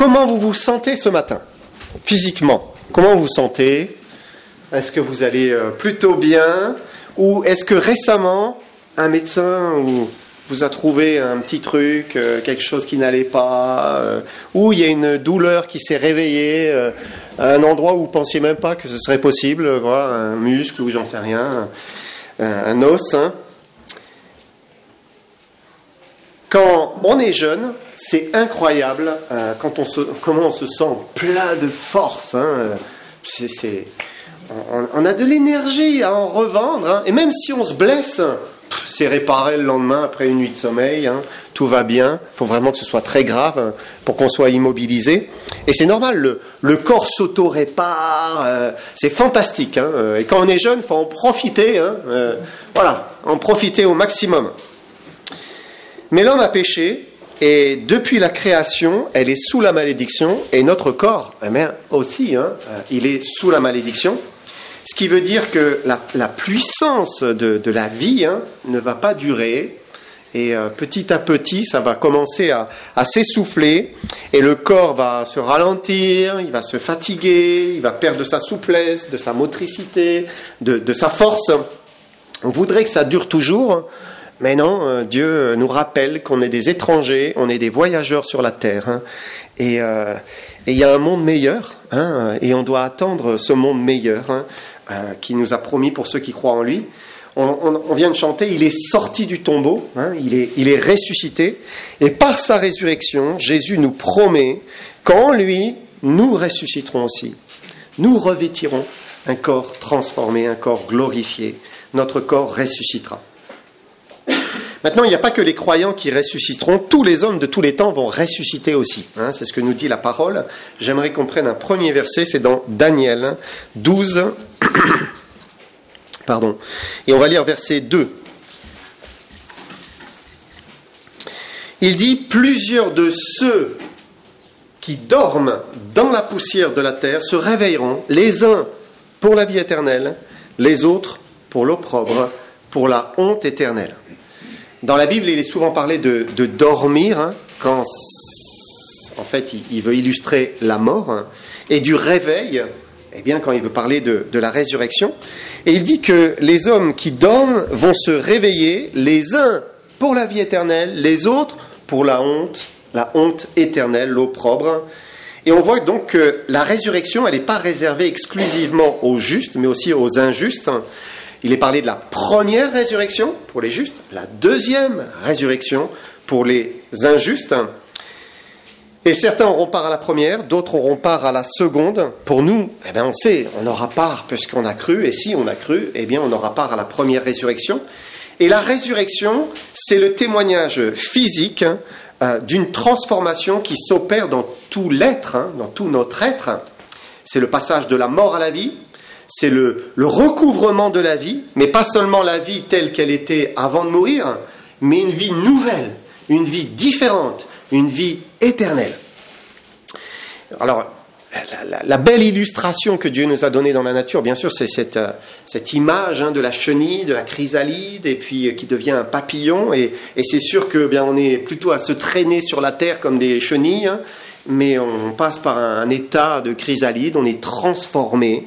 comment vous vous sentez ce matin, physiquement? Comment vous vous sentez? Est-ce que vous allez plutôt bien? Ou est-ce que récemment, un médecin vous a trouvé un petit truc, quelque chose qui n'allait pas, ou il y a une douleur qui s'est réveillée à un endroit où vous ne pensiez même pas que ce serait possible, un muscle ou j'en sais rien, un os. Hein. Quand on est jeune, c'est incroyable comment on se sent plein de force. Hein. On a de l'énergie à en revendre. Hein. Et même si on se blesse, c'est réparé le lendemain après une nuit de sommeil. Hein. Tout va bien. Il faut vraiment que ce soit très grave pour qu'on soit immobilisé. Et c'est normal, le corps s'auto-répare. C'est fantastique. Hein. Et quand on est jeune, il faut en profiter. Hein. En profiter au maximum. Mais l'homme a péché, et depuis la création, elle est sous la malédiction, et notre corps, aussi, il est sous la malédiction. Ce qui veut dire que la puissance de la vie ne va pas durer, et petit à petit, ça va commencer à s'essouffler, et le corps va se ralentir, il va se fatiguer, il va perdre de sa souplesse, de sa motricité, de sa force. On voudrait que ça dure toujours. Mais non, Dieu nous rappelle qu'on est des étrangers, on est des voyageurs sur la terre. Hein, et il y a un monde meilleur, et on doit attendre ce monde meilleur qui nous a promis pour ceux qui croient en lui. On vient de chanter, il est sorti du tombeau, il est ressuscité. Et par sa résurrection, Jésus nous promet qu'en lui, nous ressusciterons aussi. Nous revêtirons un corps transformé, un corps glorifié. Notre corps ressuscitera. Maintenant, il n'y a pas que les croyants qui ressusciteront, tous les hommes de tous les temps vont ressusciter aussi. C'est ce que nous dit la parole. J'aimerais qu'on prenne un premier verset, c'est dans Daniel 12. Pardon. Et on va lire verset 2. Il dit, plusieurs de ceux qui dorment dans la poussière de la terre se réveilleront, les uns pour la vie éternelle, les autres pour l'opprobre, pour la honte éternelle. Dans la Bible, il est souvent parlé de dormir, quand en fait il veut illustrer la mort, et du réveil, quand il veut parler de la résurrection. Et il dit que les hommes qui dorment vont se réveiller, les uns pour la vie éternelle, les autres pour la honte éternelle, l'opprobre. Et on voit donc que la résurrection, elle n'est pas réservée exclusivement aux justes, mais aussi aux injustes. Il est parlé de la première résurrection pour les justes, la deuxième résurrection pour les injustes. Et certains auront part à la première, d'autres auront part à la seconde. Pour nous, on sait, on aura part puisqu'on a cru. Et si on a cru, on aura part à la première résurrection. Et la résurrection, c'est le témoignage physique d'une transformation qui s'opère dans tout l'être, dans tout notre être. C'est le passage de la mort à la vie. C'est le recouvrement de la vie, mais pas seulement la vie telle qu'elle était avant de mourir, mais une vie nouvelle, une vie différente, une vie éternelle. Alors, la belle illustration que Dieu nous a donnée dans la nature, bien sûr, c'est cette image de la chenille, de la chrysalide, et puis qui devient un papillon, et c'est sûr que on est plutôt à se traîner sur la terre comme des chenilles, mais on passe par un état de chrysalide, on est transformé,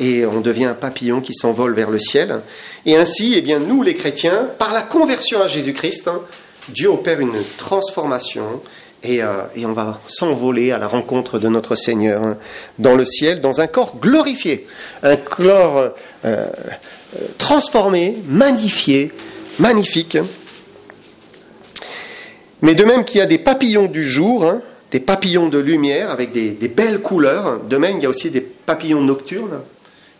et on devient un papillon qui s'envole vers le ciel. Et ainsi, nous les chrétiens, par la conversion à Jésus-Christ, Dieu opère une transformation et on va s'envoler à la rencontre de notre Seigneur dans le ciel, dans un corps glorifié, un corps transformé, magnifié, magnifique. Mais de même qu'il y a des papillons du jour, des papillons de lumière avec des belles couleurs, de même il y a aussi des papillons nocturnes,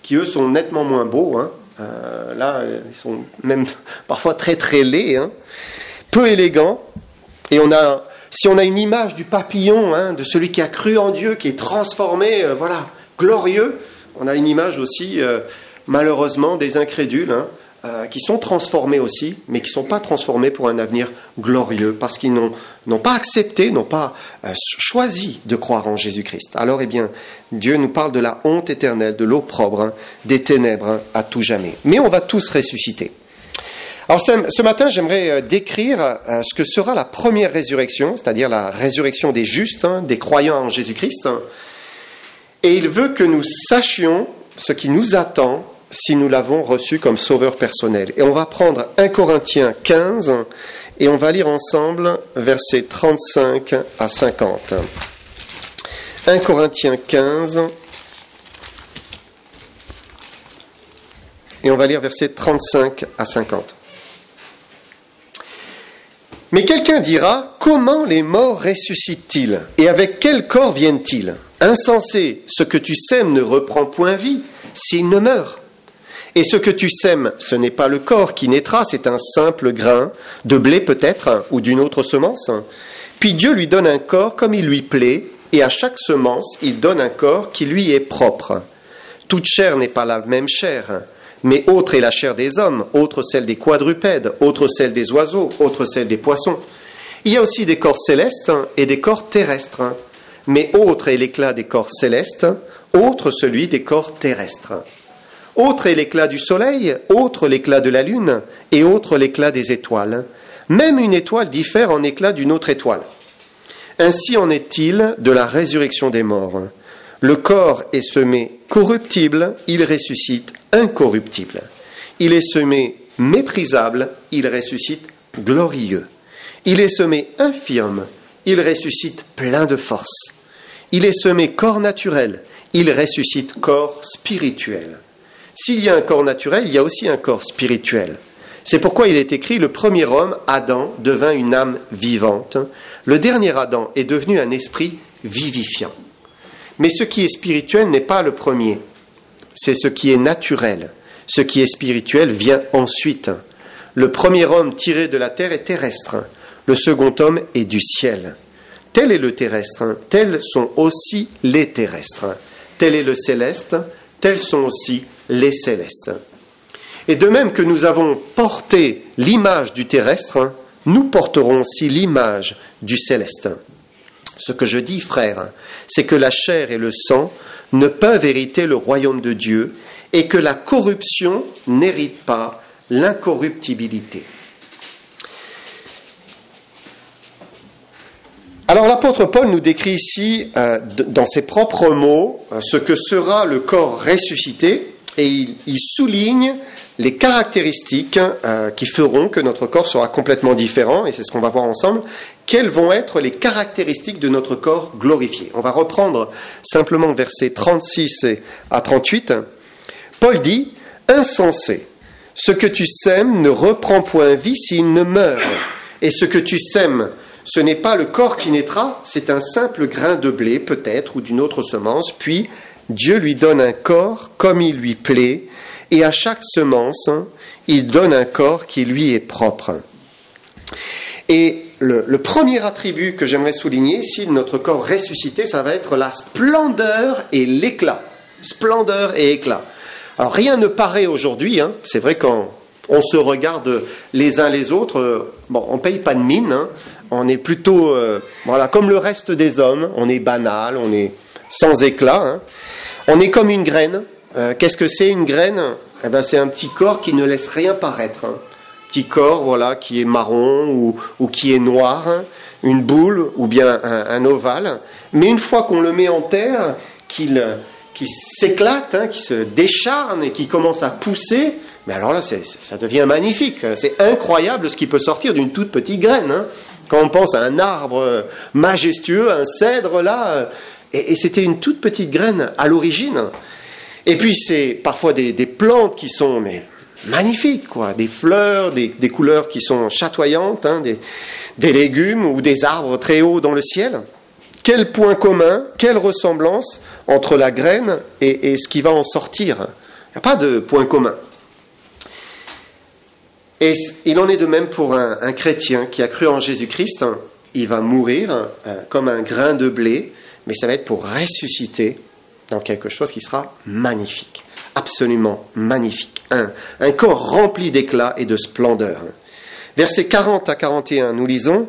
qui eux sont nettement moins beaux. Là, ils sont même parfois très très laids, peu élégants. Et si on a une image du papillon, de celui qui a cru en Dieu, qui est transformé, glorieux, on a une image aussi, malheureusement, des incrédules, qui sont transformés aussi, mais qui ne sont pas transformés pour un avenir glorieux, parce qu'ils n'ont pas accepté, n'ont pas choisi de croire en Jésus-Christ. Alors, Dieu nous parle de la honte éternelle, de l'opprobre, des ténèbres à tout jamais. Mais on va tous ressusciter. Alors ce matin, j'aimerais décrire ce que sera la première résurrection, c'est-à-dire la résurrection des justes, des croyants en Jésus-Christ. Et il veut que nous sachions ce qui nous attend si nous l'avons reçu comme sauveur personnel. Et on va prendre 1 Corinthiens 15 et on va lire ensemble versets 35 à 50. 1 Corinthiens 15 et on va lire versets 35 à 50. Mais quelqu'un dira, comment les morts ressuscitent-ils? Et avec quel corps viennent-ils? Insensé, ce que tu sèmes ne reprend point vie, s'il ne meurt. Et ce que tu sèmes, ce n'est pas le corps qui naîtra, c'est un simple grain, de blé peut-être, ou d'une autre semence. Puis Dieu lui donne un corps comme il lui plaît, et à chaque semence, il donne un corps qui lui est propre. Toute chair n'est pas la même chair. Mais autre est la chair des hommes, autre celle des quadrupèdes, autre celle des oiseaux, autre celle des poissons. Il y a aussi des corps célestes et des corps terrestres. Mais autre est l'éclat des corps célestes, autre celui des corps terrestres. Autre est l'éclat du soleil, autre l'éclat de la lune, et autre l'éclat des étoiles. Même une étoile diffère en éclat d'une autre étoile. Ainsi en est-il de la résurrection des morts. Le corps est semé corruptible, il ressuscite incorruptible. Il est semé méprisable, il ressuscite glorieux. Il est semé infirme, il ressuscite plein de force. Il est semé corps naturel, il ressuscite corps spirituel. S'il y a un corps naturel, il y a aussi un corps spirituel. C'est pourquoi il est écrit, le premier homme, Adam, devint une âme vivante. Le dernier Adam est devenu un esprit vivifiant. Mais ce qui est spirituel n'est pas le premier. C'est ce qui est naturel. Ce qui est spirituel vient ensuite. Le premier homme tiré de la terre est terrestre. Le second homme est du ciel. Tel est le terrestre, tels sont aussi les terrestres. Tel est le céleste, tels sont aussi les célestes. Et de même que nous avons porté l'image du terrestre, nous porterons aussi l'image du céleste. Ce que je dis, frères, c'est que la chair et le sang ne peuvent hériter le royaume de Dieu et que la corruption n'hérite pas l'incorruptibilité. Alors l'apôtre Paul nous décrit ici, dans ses propres mots, ce que sera le corps ressuscité, et il souligne les caractéristiques qui feront que notre corps sera complètement différent, et c'est ce qu'on va voir ensemble. Quelles vont être les caractéristiques de notre corps glorifié? On va reprendre simplement versets 36 à 38. Paul dit, « Insensé, ce que tu sèmes ne reprend point vie s'il ne meurt. Et ce que tu sèmes, ce n'est pas le corps qui naîtra, c'est un simple grain de blé peut-être ou d'une autre semence. Puis Dieu lui donne un corps comme il lui plaît, et à chaque semence, il donne un corps qui lui est propre. » Et le premier attribut que j'aimerais souligner ici de notre corps ressuscité, ça va être la splendeur et l'éclat. Splendeur et éclat. Alors rien ne paraît aujourd'hui, c'est vrai quand on se regarde les uns les autres, on ne paye pas de mine, on est plutôt comme le reste des hommes, on est banal, on est sans éclat, on est comme une graine. Qu'est-ce que c'est une graine? C'est un petit corps qui ne laisse rien paraître. Petit corps qui est marron ou qui est noir, une boule ou bien un ovale. Mais une fois qu'on le met en terre, qui s'éclate, qui se décharne et qui commence à pousser, mais alors là, ça devient magnifique. C'est incroyable ce qui peut sortir d'une toute petite graine. Quand on pense à un arbre majestueux, un cèdre là, et c'était une toute petite graine à l'origine. Et puis c'est parfois des plantes qui sont magnifiques, des fleurs, des couleurs qui sont chatoyantes, des légumes ou des arbres très hauts dans le ciel. Quel point commun, quelle ressemblance entre la graine et ce qui va en sortir? Il n'y a pas de point commun. Et il en est de même pour un chrétien qui a cru en Jésus-Christ. Il va mourir comme un grain de blé, mais ça va être pour ressusciter dans quelque chose qui sera magnifique, absolument magnifique. Un corps rempli d'éclat et de splendeur. Versets 40 à 41, nous lisons,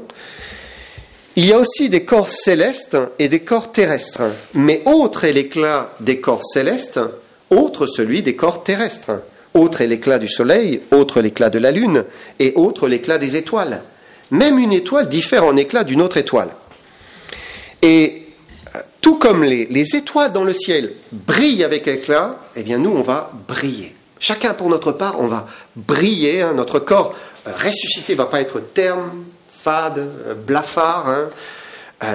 « Il y a aussi des corps célestes et des corps terrestres, mais autre est l'éclat des corps célestes, autre celui des corps terrestres. Autre est l'éclat du soleil, autre l'éclat de la lune, et autre l'éclat des étoiles. Même une étoile diffère en éclat d'une autre étoile. Et tout comme les étoiles dans le ciel brillent avec éclat, eh bien nous, on va briller. Chacun pour notre part, on va briller. Hein. Notre corps ressuscité ne va pas être terne, fade, blafard. Hein.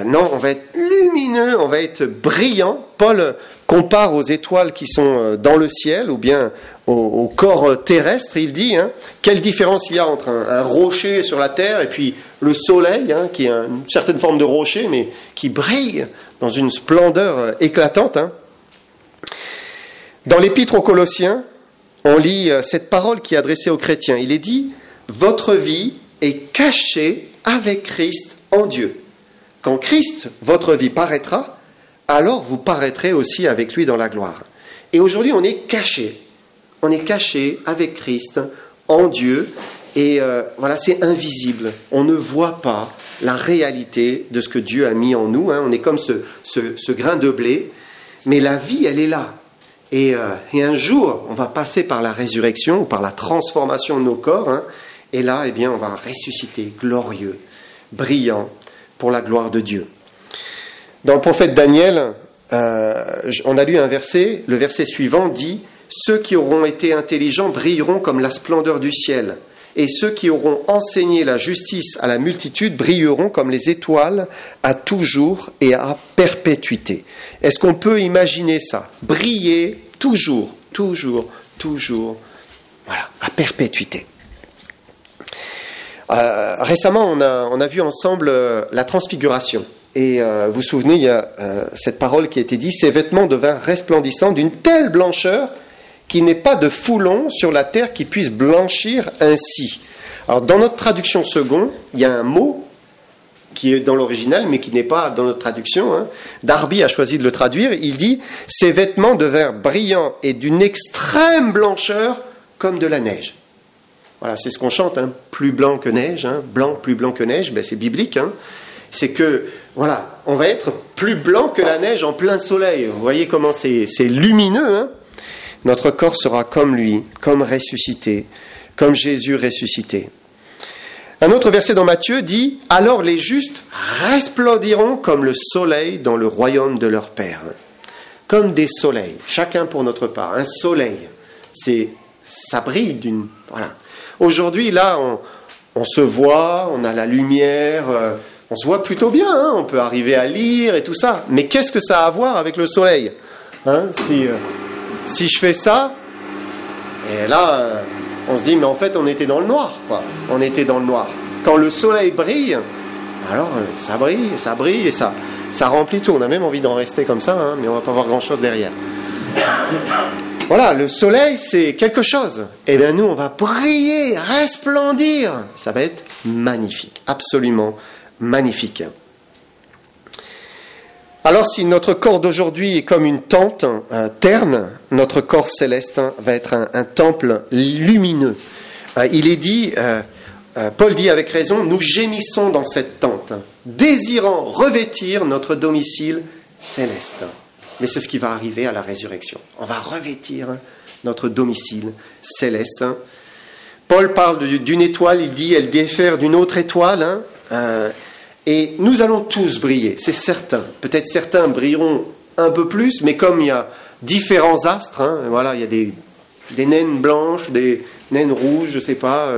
Non, on va être lumineux, on va être brillant. Paul compare aux étoiles qui sont dans le ciel ou bien au corps terrestre. Il dit, hein, quelle différence il y a entre un rocher sur la terre et puis le soleil, hein, qui est une certaine forme de rocher, mais qui brille dans une splendeur éclatante. Hein. Dans l'épître aux Colossiens, on lit cette parole qui est adressée aux chrétiens. Il est dit, « Votre vie est cachée avec Christ en Dieu. Quand Christ, votre vie, paraîtra, alors vous paraîtrez aussi avec lui dans la gloire. » Et aujourd'hui, on est caché. On est caché avec Christ en Dieu. Et voilà, c'est invisible. On ne voit pas la réalité de ce que Dieu a mis en nous. Hein. On est comme ce grain de blé. Mais la vie, elle est là. Et un jour, on va passer par la résurrection, ou par la transformation de nos corps. Hein. Et là, eh bien, on va ressusciter glorieux, brillant, pour la gloire de Dieu. Dans le prophète Daniel, on a lu un verset, le verset suivant dit « Ceux qui auront été intelligents brilleront comme la splendeur du ciel, et ceux qui auront enseigné la justice à la multitude brilleront comme les étoiles à toujours et à perpétuité. » Est-ce qu'on peut imaginer ça? Briller toujours, toujours, toujours, voilà, à perpétuité. Récemment, on a vu ensemble la transfiguration. Et vous vous souvenez, il y a cette parole qui a été dite, « Ces vêtements devinrent resplendissants d'une telle blancheur qu'il n'est pas de foulon sur la terre qui puisse blanchir ainsi. » Alors, dans notre traduction seconde, il y a un mot qui est dans l'original, mais qui n'est pas dans notre traduction. Hein. Darby a choisi de le traduire. Il dit « Ces vêtements devinrent brillants et d'une extrême blancheur comme de la neige. » Voilà, c'est ce qu'on chante, hein, plus blanc que neige, hein, blanc, plus blanc que neige, ben c'est biblique. Hein. C'est que, voilà, on va être plus blanc que la neige en plein soleil. Vous voyez comment c'est lumineux. Hein. Notre corps sera comme lui, comme ressuscité, comme Jésus ressuscité. Un autre verset dans Matthieu dit « Alors les justes resplendiront comme le soleil dans le royaume de leur Père. » Comme des soleils, chacun pour notre part. Un soleil, ça brille d'une... Voilà. Aujourd'hui, là, on se voit, on a la lumière, on se voit plutôt bien, hein, on peut arriver à lire et tout ça. Mais qu'est-ce que ça a à voir avec le soleil, hein, si je fais ça, et là, on se dit, mais en fait, on était dans le noir, quoi. On était dans le noir. Quand le soleil brille, alors ça brille et ça remplit tout. On a même envie d'en rester comme ça, hein, mais on ne va pas voir grand-chose derrière. Voilà, le soleil, c'est quelque chose. Et bien nous, on va briller, resplendir. Ça va être magnifique, absolument magnifique. Alors si notre corps d'aujourd'hui est comme une tente terne, notre corps céleste va être un temple lumineux. Il est dit, Paul dit avec raison, nous gémissons dans cette tente, désirant revêtir notre domicile céleste. Mais c'est ce qui va arriver à la résurrection. On va revêtir notre domicile céleste. Paul parle d'une étoile, il dit, elle diffère d'une autre étoile. Et nous allons tous briller, c'est certain. Peut-être certains brilleront un peu plus, mais comme il y a différents astres, voilà, il y a des naines blanches, des naines rouges, je ne sais pas.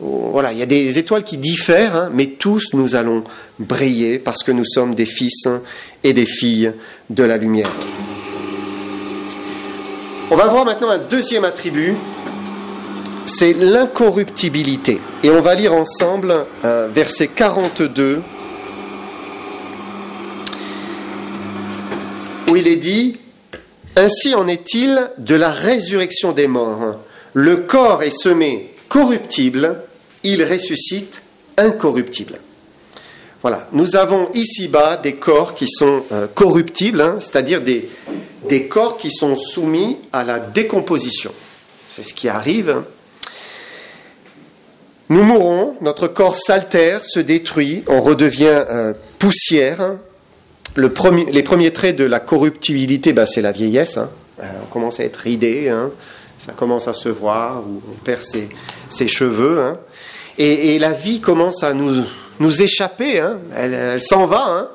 Voilà, il y a des étoiles qui diffèrent, mais tous nous allons briller parce que nous sommes des fils et des filles de la lumière. On va voir maintenant un deuxième attribut, c'est l'incorruptibilité. Et on va lire ensemble verset 42, où il est dit « Ainsi en est-il de la résurrection des morts. Le corps est semé corruptible, il ressuscite incorruptible. » Voilà, nous avons ici-bas des corps qui sont corruptibles, c'est-à-dire des corps qui sont soumis à la décomposition. C'est ce qui arrive. Nous mourrons, notre corps s'altère, se détruit, on redevient poussière. Les premiers traits de la corruptibilité, c'est la vieillesse. On commence à être ridé, ça commence à se voir, où on perd ses cheveux, hein. Et la vie commence à nous échapper, hein. Elle s'en va, hein.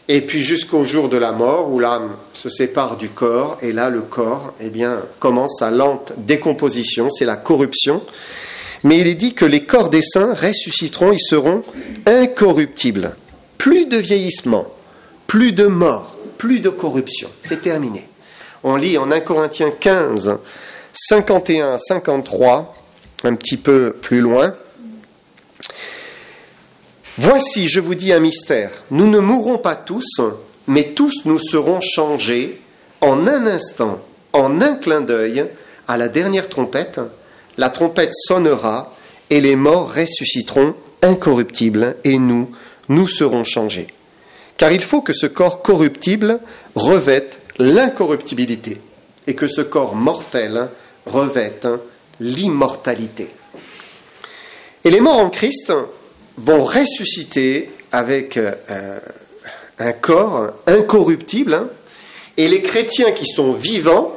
Et puis jusqu'au jour de la mort, où l'âme se sépare du corps, et là le corps commence sa lente décomposition, c'est la corruption. Mais il est dit que les corps des saints ressusciteront, ils seront incorruptibles. Plus de vieillissement, plus de mort, plus de corruption. C'est terminé. On lit en 1 Corinthiens 15, 51 à 53, un petit peu plus loin. Voici, je vous dis un mystère. Nous ne mourrons pas tous, mais tous nous serons changés en un instant, en un clin d'œil, à la dernière trompette. La trompette sonnera et les morts ressusciteront incorruptibles et nous serons changés. Car il faut que ce corps corruptible revête l'incorruptibilité et que ce corps mortel revête l'immortalité. Et les morts en Christ vont ressusciter avec un corps incorruptible, hein, et les chrétiens qui sont vivants,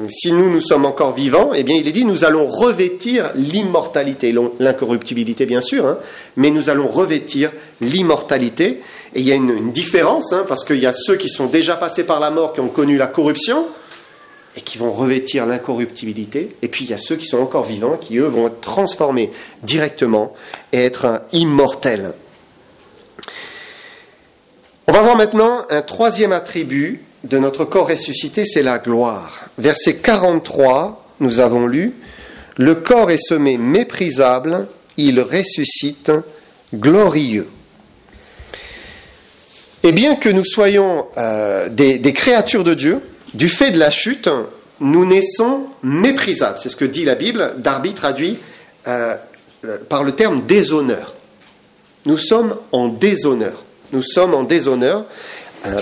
si nous sommes encore vivants, eh bien il est dit nous allons revêtir l'immortalité, l'incorruptibilité bien sûr, hein, mais nous allons revêtir l'immortalité. Et il y a une différence, hein, parce qu'il y a ceux qui sont déjà passés par la mort, qui ont connu la corruption, et qui vont revêtir l'incorruptibilité. Et puis il y a ceux qui sont encore vivants, qui eux vont être transformés directement et être immortels. On va voir maintenant un troisième attribut de notre corps ressuscité, c'est la gloire. Verset 43, nous avons lu « Le corps est semé méprisable, il ressuscite glorieux ». Et bien que nous soyons des créatures de Dieu, du fait de la chute, nous naissons méprisables. C'est ce que dit la Bible. Darby traduit par le terme déshonneur. Nous sommes en déshonneur. Nous sommes en déshonneur.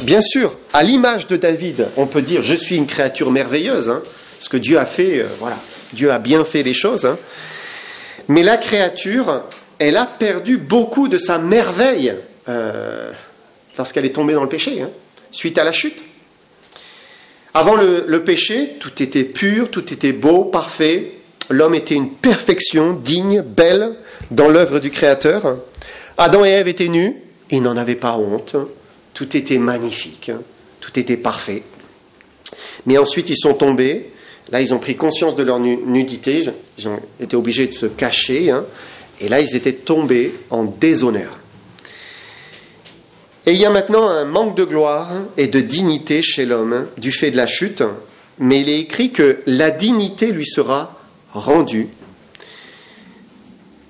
Bien sûr, à l'image de David, on peut dire « je suis une créature merveilleuse hein, », parce que Dieu a fait, Dieu a bien fait les choses. Hein. Mais la créature, elle a perdu beaucoup de sa merveille lorsqu'elle est tombée dans le péché, hein, suite à la chute. Avant le péché, tout était pur, tout était beau, parfait. L'homme était une perfection, digne, belle, dans l'œuvre du Créateur. Adam et Ève étaient nus, ils n'en avaient pas honte. Tout était magnifique, tout était parfait. Mais ensuite, ils sont tombés. Là, ils ont pris conscience de leur nudité. Ils ont été obligés de se cacher. Hein, et là, ils étaient tombés en déshonneur. Et il y a maintenant un manque de gloire et de dignité chez l'homme du fait de la chute, mais il est écrit que la dignité lui sera rendue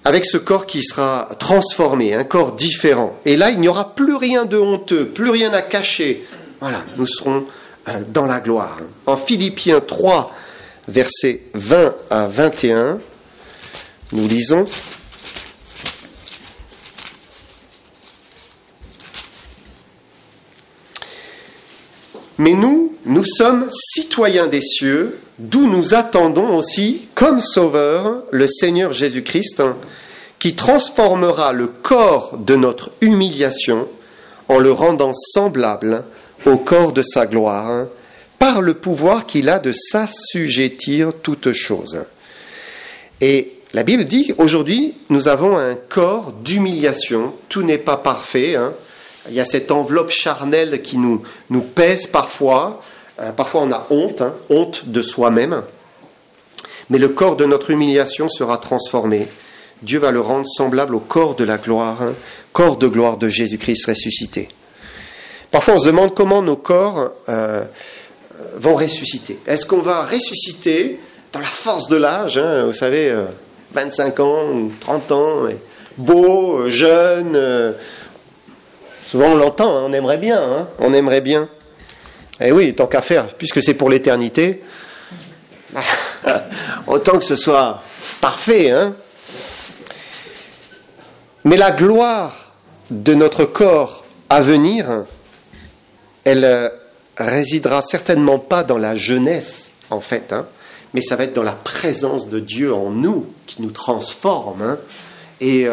avec ce corps qui sera transformé, un corps différent. Et là, il n'y aura plus rien de honteux, plus rien à cacher. Voilà, nous serons dans la gloire. En Philippiens 3, versets 20 à 21, nous lisons... Mais nous sommes citoyens des cieux, d'où nous attendons aussi, comme sauveur, le Seigneur Jésus-Christ, qui transformera le corps de notre humiliation en le rendant semblable au corps de sa gloire, par le pouvoir qu'il a de s'assujettir toutes choses. Et la Bible dit, aujourd'hui, nous avons un corps d'humiliation, tout n'est pas parfait, hein. Il y a cette enveloppe charnelle qui nous pèse parfois. Parfois on a honte, hein, honte de soi-même. Mais le corps de notre humiliation sera transformé. Dieu va le rendre semblable au corps de la gloire, hein, corps de gloire de Jésus-Christ ressuscité. Parfois on se demande comment nos corps vont ressusciter. Est-ce qu'on va ressusciter dans la force de l'âge, hein, vous savez, 25 ans ou 30 ans, beau, jeune... Souvent on l'entend, hein, on aimerait bien, hein, on aimerait bien. Eh oui, tant qu'à faire, puisque c'est pour l'éternité, autant que ce soit parfait. Hein. Mais la gloire de notre corps à venir, elle résidera certainement pas dans la jeunesse, en fait, hein, mais ça va être dans la présence de Dieu en nous, qui nous transforme. Hein, et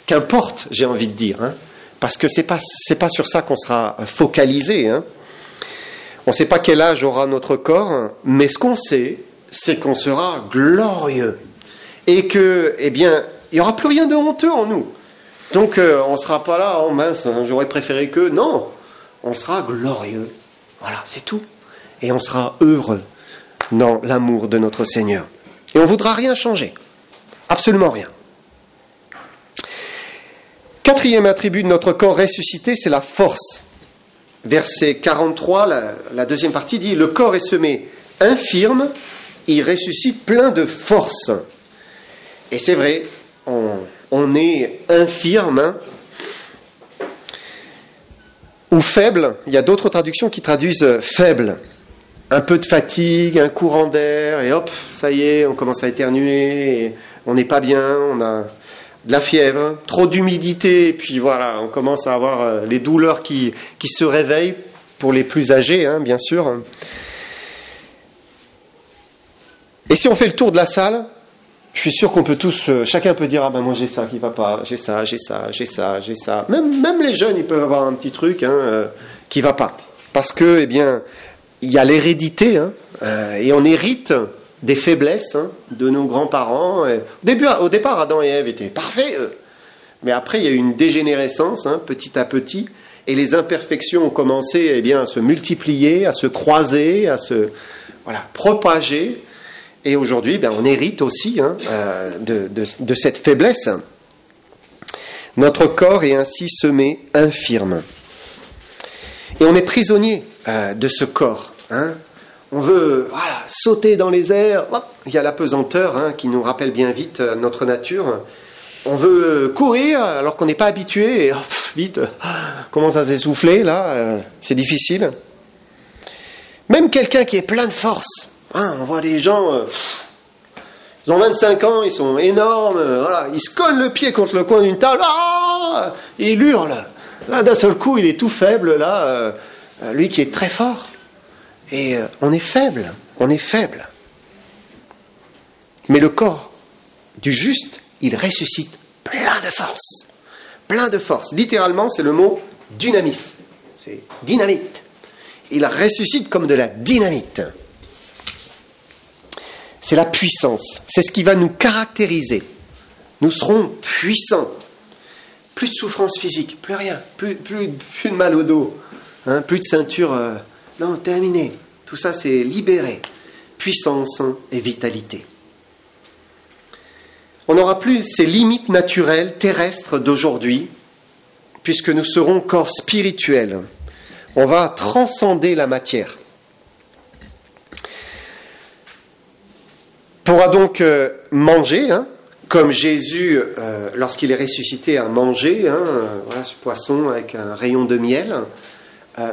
qu'importe, j'ai envie de dire, hein, parce que c'est pas sur ça qu'on sera focalisé. Hein. On ne sait pas quel âge aura notre corps, mais ce qu'on sait, c'est qu'on sera glorieux. Et que, eh bien, il n'y aura plus rien de honteux en nous. Donc, on ne sera pas là, oh mince, j'aurais préféré que... Non, on sera glorieux. Voilà, c'est tout. Et on sera heureux dans l'amour de notre Seigneur. Et on ne voudra rien changer. Absolument rien. Quatrième attribut de notre corps ressuscité, c'est la force. Verset 43, la deuxième partie dit « Le corps est semé infirme, il ressuscite plein de force. » Et c'est vrai, on est infirme, hein, ou faible. Il y a d'autres traductions qui traduisent faible. Un peu de fatigue, un courant d'air, et hop, ça y est, on commence à éternuer, et on n'est pas bien, on a de la fièvre, trop d'humidité, et puis voilà, on commence à avoir les douleurs qui se réveillent, pour les plus âgés, hein, bien sûr. Et si on fait le tour de la salle, je suis sûr qu'on peut tous, chacun peut dire, ah ben moi j'ai ça qui va pas, j'ai ça. Même les jeunes, ils peuvent avoir un petit truc qui va pas. Parce que, eh bien, il y a l'hérédité, hein, et on hérite des faiblesses de nos grands-parents. Au départ, Adam et Ève étaient parfaits, mais après il y a eu une dégénérescence, petit à petit, et les imperfections ont commencé, eh bien, à se multiplier, à se croiser, à se propager. Et aujourd'hui, on hérite aussi de cette faiblesse. Notre corps est ainsi semé infirme. Et on est prisonnier de ce corps. On veut sauter dans les airs. Hop, il y a la pesanteur qui nous rappelle bien vite notre nature. On veut courir alors qu'on n'est pas habitué. Et vite, commence à s'essouffler. Là, c'est difficile. Même quelqu'un qui est plein de force. On voit des gens, ils ont 25 ans, ils sont énormes, ils se collent le pied contre le coin d'une table, et il hurle. Là, d'un seul coup, il est tout faible, là, lui qui est très fort. Et on est faible. Mais le corps du juste, il ressuscite plein de force. Littéralement, c'est le mot dynamis. C'est dynamite. Il ressuscite comme de la dynamite. C'est la puissance. C'est ce qui va nous caractériser. Nous serons puissants. Plus de souffrance physique, plus rien. Plus de mal au dos. Plus de ceinture. Non, terminé. Tout ça, c'est libéré. Puissance et vitalité. On n'aura plus ces limites naturelles, terrestres d'aujourd'hui, puisque nous serons corps spirituels. On va transcender la matière. On pourra donc manger, comme Jésus, lorsqu'il est ressuscité, a mangé, ce poisson avec un rayon de miel,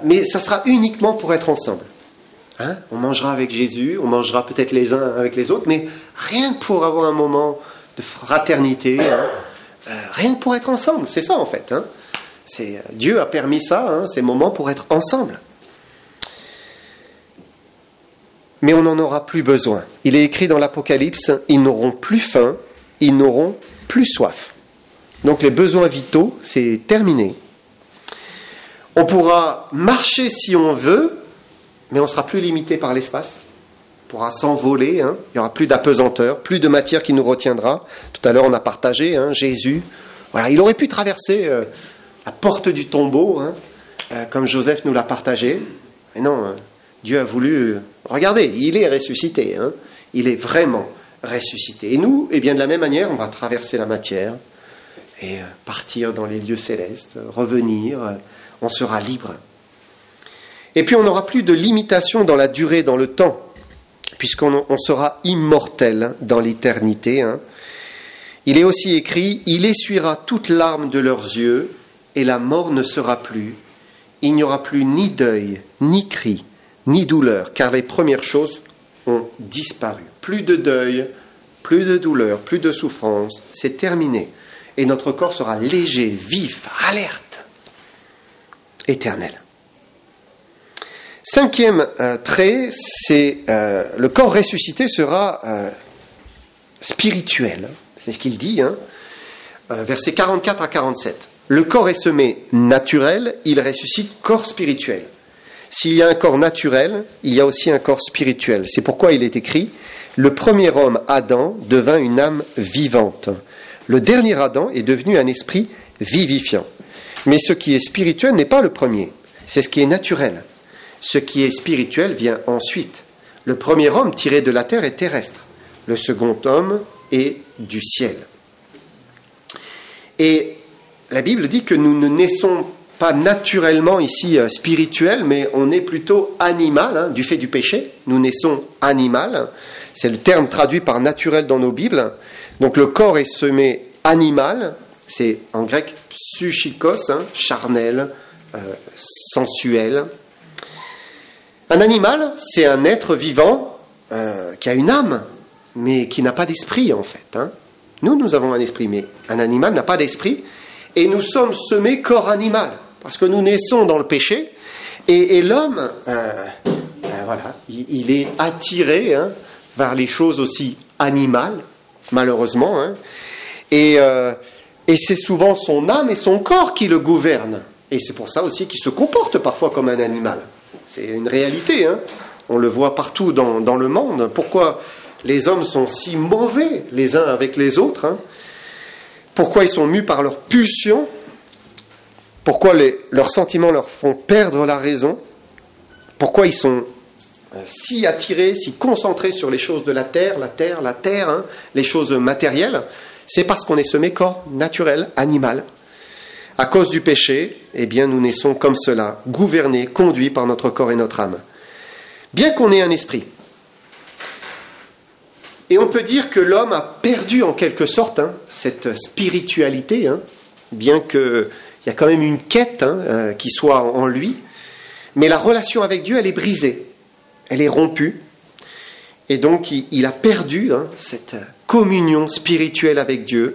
mais ça sera uniquement pour être ensemble. On mangera avec Jésus, on mangera peut-être les uns avec les autres, mais rien que pour avoir un moment de fraternité, rien que pour être ensemble, c'est ça en fait. Dieu a permis ça, ces moments pour être ensemble. Mais on n'en aura plus besoin. Il est écrit dans l'Apocalypse, ils n'auront plus faim, ils n'auront plus soif. Donc les besoins vitaux, c'est terminé. On pourra marcher si on veut, mais on ne sera plus limité par l'espace. On pourra s'envoler, il n'y aura plus d'apesanteur, plus de matière qui nous retiendra. Tout à l'heure, on a partagé, Jésus. Il aurait pu traverser la porte du tombeau, comme Joseph nous l'a partagé. Mais non, Dieu a voulu... Regardez, il est ressuscité. Il est vraiment ressuscité. Et nous, de la même manière, on va traverser la matière et partir dans les lieux célestes, revenir, on sera libre. Et puis, on n'aura plus de limitation dans la durée, dans le temps, puisqu'on sera immortel dans l'éternité. Il est aussi écrit « Il essuiera toute larme de leurs yeux, et la mort ne sera plus. Il n'y aura plus ni deuil, ni cri, ni douleur, car les premières choses ont disparu. » Plus de deuil, plus de douleur, plus de souffrance, c'est terminé. Et notre corps sera léger, vif, alerte, éternel. Cinquième trait, c'est le corps ressuscité sera spirituel. C'est ce qu'il dit, versets 44 à 47. Le corps est semé naturel, il ressuscite corps spirituel. S'il y a un corps naturel, il y a aussi un corps spirituel. C'est pourquoi il est écrit « Le premier homme, Adam, devint une âme vivante. Le dernier Adam est devenu un esprit vivifiant. Mais ce qui est spirituel n'est pas le premier, c'est ce qui est naturel. Ce qui est spirituel vient ensuite. Le premier homme tiré de la terre est terrestre. Le second homme est du ciel. » Et la Bible dit que nous ne naissons pas naturellement ici spirituel, mais on est plutôt animal, du fait du péché. Nous naissons animal. C'est le terme traduit par naturel dans nos Bibles. Donc le corps est semé animal. C'est en grec psychikos, charnel, sensuel. Un animal, c'est un être vivant qui a une âme, mais qui n'a pas d'esprit en fait. Nous avons un esprit, mais un animal n'a pas d'esprit. Et nous sommes semés corps animal, parce que nous naissons dans le péché. Et l'homme, voilà, il est attiré vers les choses aussi animales, malheureusement. Et c'est souvent son âme et son corps qui le gouvernent. Et c'est pour ça aussi qu'il se comporte parfois comme un animal. C'est une réalité, on le voit partout dans le monde. Pourquoi les hommes sont si mauvais les uns avec les autres, Pourquoi ils sont mus par leurs pulsions? Pourquoi leurs sentiments leur font perdre la raison? Pourquoi ils sont si attirés, si concentrés sur les choses de la terre, les choses matérielles? C'est parce qu'on est semé corps naturel, animal. À cause du péché, eh bien, nous naissons comme cela, gouvernés, conduits par notre corps et notre âme. Bien qu'on ait un esprit. Et on peut dire que l'homme a perdu en quelque sorte cette spiritualité, bien qu'il y a quand même une quête qui soit en lui. Mais la relation avec Dieu, elle est brisée, elle est rompue. Et donc, il a perdu cette communion spirituelle avec Dieu.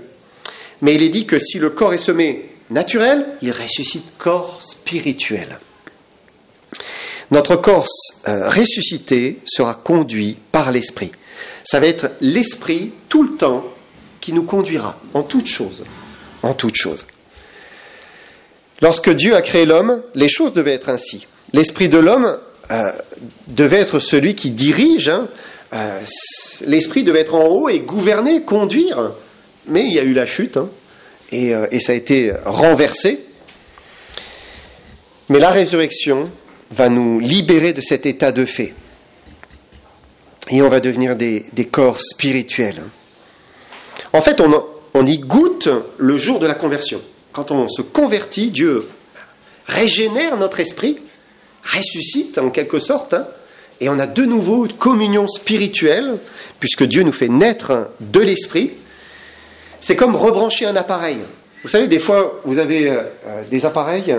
Mais il est dit que si le corps est semé naturel, il ressuscite corps spirituel. Notre corps ressuscité sera conduit par l'Esprit. Ça va être l'Esprit tout le temps qui nous conduira en toutes choses. En toutes choses. Lorsque Dieu a créé l'homme, les choses devaient être ainsi. L'esprit de l'homme devait être celui qui dirige. L'esprit devait être en haut et gouverner, conduire. Mais il y a eu la chute et ça a été renversé. Mais la résurrection va nous libérer de cet état de fait. Et on va devenir des corps spirituels. En fait, on y goûte le jour de la conversion. Quand on se convertit, Dieu régénère notre esprit, ressuscite en quelque sorte, et on a de nouveau une communion spirituelle, puisque Dieu nous fait naître de l'esprit. C'est comme rebrancher un appareil. Vous savez, des fois, vous avez des appareils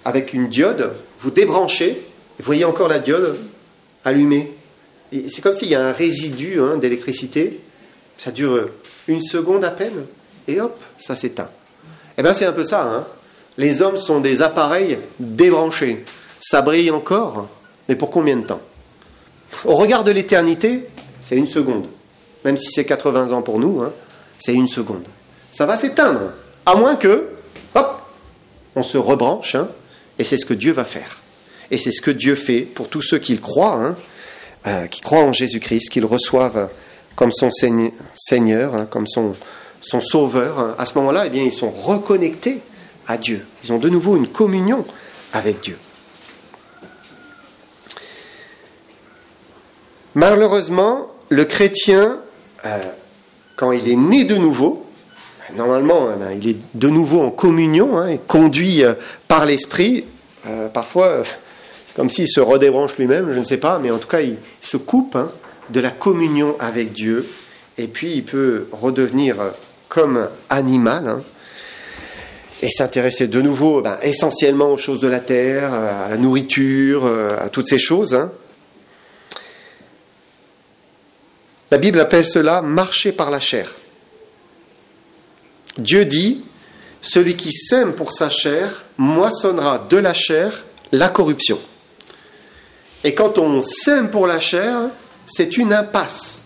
avec une diode, vous débranchez, vous voyez encore la diode allumée. Et c'est comme s'il y a un résidu d'électricité, ça dure une seconde à peine, et hop, ça s'éteint. Eh bien, c'est un peu ça. Les hommes sont des appareils débranchés. Ça brille encore, mais pour combien de temps? Au regard de l'éternité, c'est une seconde. Même si c'est 80 ans pour nous, c'est une seconde. Ça va s'éteindre, à moins que, hop, on se rebranche, et c'est ce que Dieu va faire. Et c'est ce que Dieu fait pour tous ceux qui le croient, qui croient en Jésus-Christ, qui le reçoivent comme son Seigneur, comme son Sauveur. À ce moment-là, eh bien, ils sont reconnectés à Dieu. Ils ont de nouveau une communion avec Dieu. Malheureusement, le chrétien, quand il est né de nouveau, normalement, il est de nouveau en communion, et conduit par l'Esprit. Parfois, c'est comme s'il se redébranche lui-même, je ne sais pas, mais en tout cas, il se coupe de la communion avec Dieu, et puis il peut redevenir comme animal, et s'intéresser de nouveau essentiellement aux choses de la terre, à la nourriture, à toutes ces choses. La Bible appelle cela « marcher par la chair ». Dieu dit « Celui qui sème pour sa chair moissonnera de la chair la corruption ». Et quand on sème pour la chair, c'est une impasse.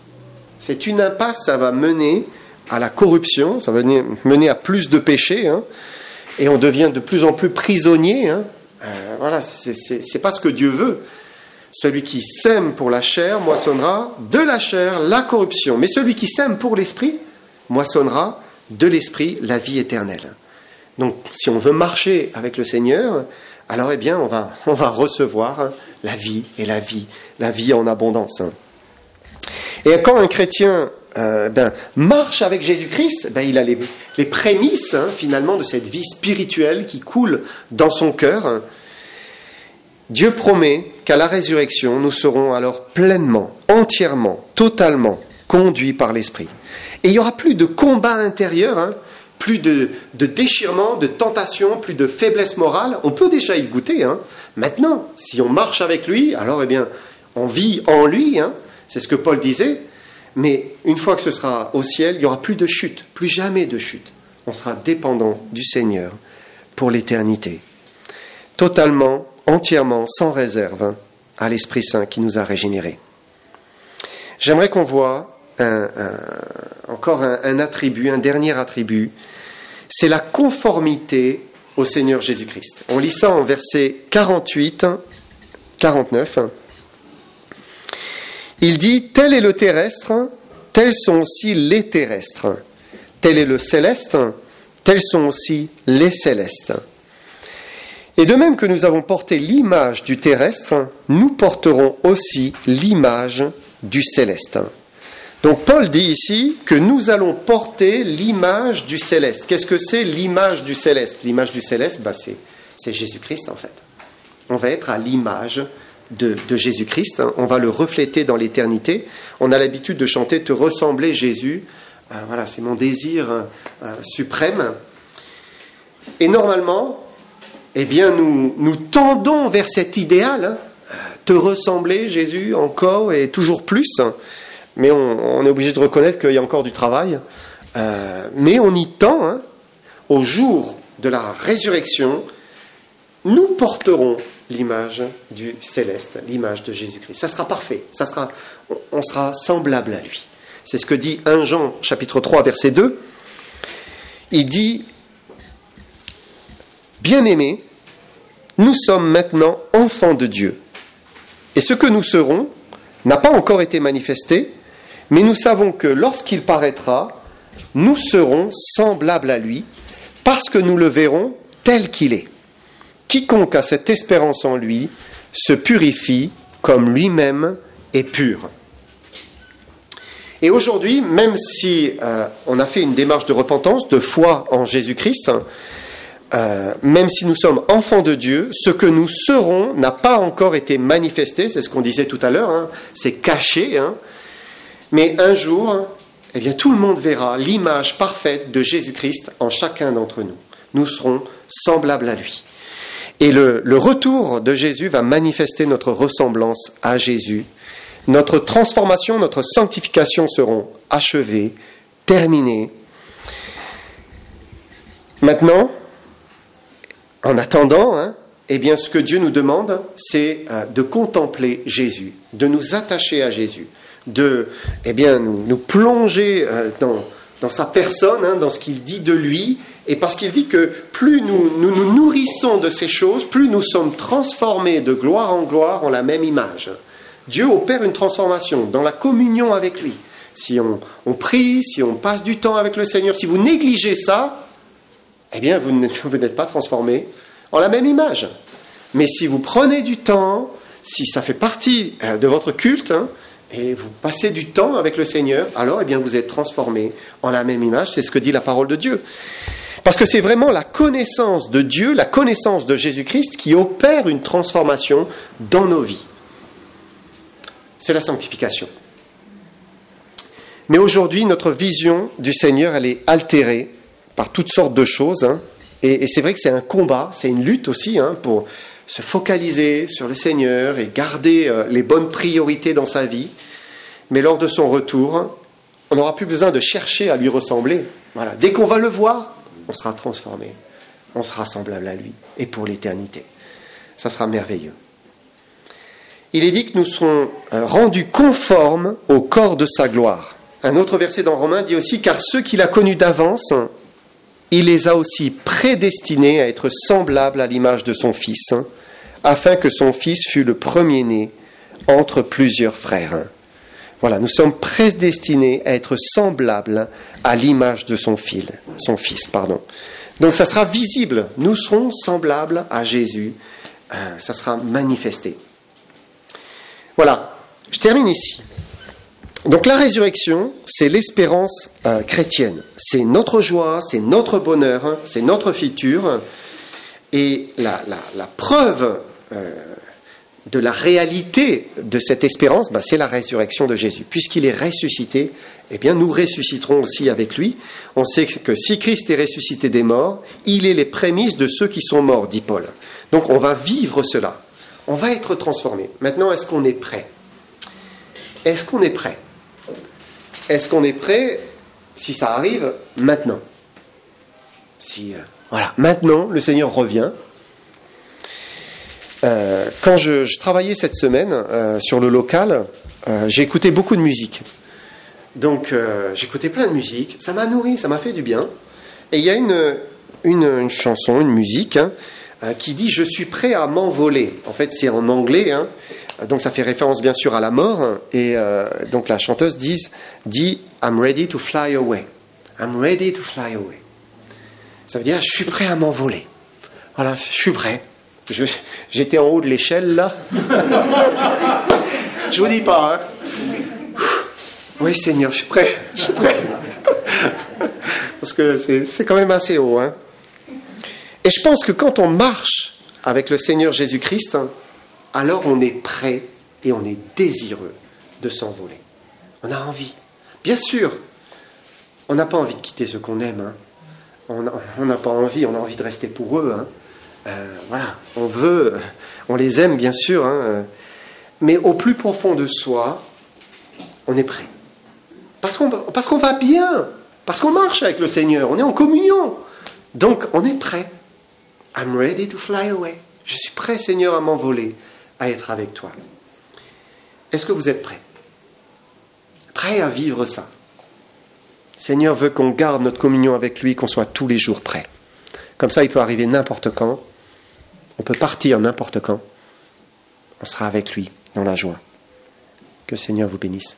C'est une impasse, ça va mener à la corruption, ça va mener à plus de péché, et on devient de plus en plus prisonnier Voilà, c'est pas ce que Dieu veut. Celui qui sème pour la chair moissonnera de la chair la corruption. Mais celui qui sème pour l'esprit moissonnera de l'esprit la vie éternelle. Donc, si on veut marcher avec le Seigneur, alors eh bien, on va recevoir la vie et la vie en abondance. Et quand un chrétien marche avec Jésus-Christ, il a les prémices finalement de cette vie spirituelle qui coule dans son cœur. Dieu promet qu'à la résurrection, nous serons alors pleinement, entièrement, totalement conduits par l'Esprit. Et il n'y aura plus de combat intérieur, plus de déchirement, de tentation, plus de faiblesse morale. On peut déjà y goûter. Maintenant, si on marche avec lui, alors eh bien, on vit en lui. C'est ce que Paul disait. Mais une fois que ce sera au ciel, il n'y aura plus de chute, plus jamais de chute. On sera dépendant du Seigneur pour l'éternité. Totalement, entièrement, sans réserve, à l'Esprit Saint qui nous a régénérés. J'aimerais qu'on voit encore un attribut, un dernier attribut, c'est la conformité au Seigneur Jésus-Christ. On lit ça en versets 48, 49. Il dit « Tel est le terrestre, tels sont aussi les terrestres. Tel est le céleste, tels sont aussi les célestes. Et de même que nous avons porté l'image du terrestre, nous porterons aussi l'image du céleste. » Donc Paul dit ici que nous allons porter l'image du céleste. Qu'est-ce que c'est l'image du céleste ? L'image du céleste, c'est Jésus-Christ en fait. On va être à l'image de Jésus-Christ, on va le refléter dans l'éternité. On a l'habitude de chanter « Te ressembler Jésus ». Voilà, c'est mon désir suprême. Et normalement, eh bien, nous tendons vers cet idéal, te ressembler Jésus encore et toujours plus. Mais on est obligé de reconnaître qu'il y a encore du travail. Mais on y tend. Au jour de la résurrection, nous porterons l'image du céleste, l'image de Jésus-Christ. Ça sera parfait. On sera semblable à lui. C'est ce que dit 1 Jean, chapitre 3, verset 2. Il dit « Bien-aimés, nous sommes maintenant enfants de Dieu. Et ce que nous serons n'a pas encore été manifesté, mais nous savons que lorsqu'il paraîtra, nous serons semblables à lui, parce que nous le verrons tel qu'il est. Quiconque a cette espérance en lui se purifie comme lui-même est pur. » Et aujourd'hui, même si on a fait une démarche de repentance, de foi en Jésus-Christ, même si nous sommes enfants de Dieu, ce que nous serons n'a pas encore été manifesté, c'est ce qu'on disait tout à l'heure, c'est caché, mais un jour, eh bien, tout le monde verra l'image parfaite de Jésus-Christ en chacun d'entre nous. Nous serons semblables à lui. Et le retour de Jésus va manifester notre ressemblance à Jésus. Notre transformation, notre sanctification seront achevées, terminées. Maintenant, en attendant, eh bien, ce que Dieu nous demande, c'est de contempler Jésus, de nous attacher à Jésus, de nous plonger dans sa personne, dans ce qu'il dit de lui, et parce qu'il dit que plus nous nourrissons de ces choses, plus nous sommes transformés de gloire en gloire en la même image. Dieu opère une transformation dans la communion avec lui. Si on prie, si on passe du temps avec le Seigneur, si vous négligez ça, eh bien, vous n'êtes pas transformé en la même image. Mais si vous prenez du temps, si ça fait partie de votre culte, et vous passez du temps avec le Seigneur, alors eh bien, vous êtes transformé en la même image. C'est ce que dit la parole de Dieu. Parce que c'est vraiment la connaissance de Dieu, la connaissance de Jésus-Christ qui opère une transformation dans nos vies. C'est la sanctification. Mais aujourd'hui, notre vision du Seigneur, elle est altérée par toutes sortes de choses. Et c'est vrai que c'est un combat, c'est une lutte aussi pour se focaliser sur le Seigneur et garder les bonnes priorités dans sa vie. Mais lors de son retour, on n'aura plus besoin de chercher à lui ressembler. Voilà. Dès qu'on va le voir, on sera transformé. On sera semblable à lui. Et pour l'éternité. Ça sera merveilleux. Il est dit que nous serons rendus conformes au corps de sa gloire. Un autre verset dans Romains dit aussi « Car ceux qu'il a connus d'avance, il les a aussi prédestinés à être semblables à l'image de son Fils, afin que son Fils fût le premier-né entre plusieurs frères. Voilà, nous sommes prédestinés à être semblables à l'image de son Fils. Donc ça sera visible, nous serons semblables à Jésus, ça sera manifesté. Voilà, je termine ici. Donc la résurrection, c'est l'espérance chrétienne. C'est notre joie, c'est notre bonheur, c'est notre futur. Et la preuve de la réalité de cette espérance, c'est la résurrection de Jésus. Puisqu'il est ressuscité, eh bien nous ressusciterons aussi avec lui. On sait que si Christ est ressuscité des morts, il est les prémices de ceux qui sont morts, dit Paul. Donc on va vivre cela. On va être transformé. Maintenant, est-ce qu'on est prêt ? Est-ce qu'on est prêt ? Est-ce qu'on est prêt si ça arrive maintenant ? Voilà, maintenant, le Seigneur revient. Quand je travaillais cette semaine sur le local, j'ai écouté beaucoup de musique. Donc, j'écoutais plein de musique. Ça m'a nourri, ça m'a fait du bien. Et il y a une chanson, une musique, qui dit « Je suis prêt à m'envoler ». En fait, c'est en anglais, donc ça fait référence bien sûr à la mort. Et donc la chanteuse dit « I'm ready to fly away ». « I'm ready to fly away ». Ça veut dire « Je suis prêt à m'envoler ». Voilà, je suis prêt. J'étais en haut de l'échelle, là. Je vous dis pas, Oui, Seigneur, je suis prêt. Parce que c'est quand même assez haut, Et je pense que quand on marche avec le Seigneur Jésus-Christ, alors on est prêt et on est désireux de s'envoler. On a envie. Bien sûr, on n'a pas envie de quitter ceux qu'on aime. On n'a pas envie, on a envie de rester pour eux. Voilà, on les aime bien sûr. Mais au plus profond de soi, on est prêt. Parce qu'on va bien, parce qu'on marche avec le Seigneur, on est en communion. Donc on est prêt. I'm ready to fly away. Je suis prêt, Seigneur, à m'envoler, à être avec toi. Est-ce que vous êtes prêts ? Prêts à vivre ça ? Seigneur veut qu'on garde notre communion avec lui, qu'on soit tous les jours prêts. Comme ça, il peut arriver n'importe quand. On peut partir n'importe quand. On sera avec lui dans la joie. Que le Seigneur vous bénisse.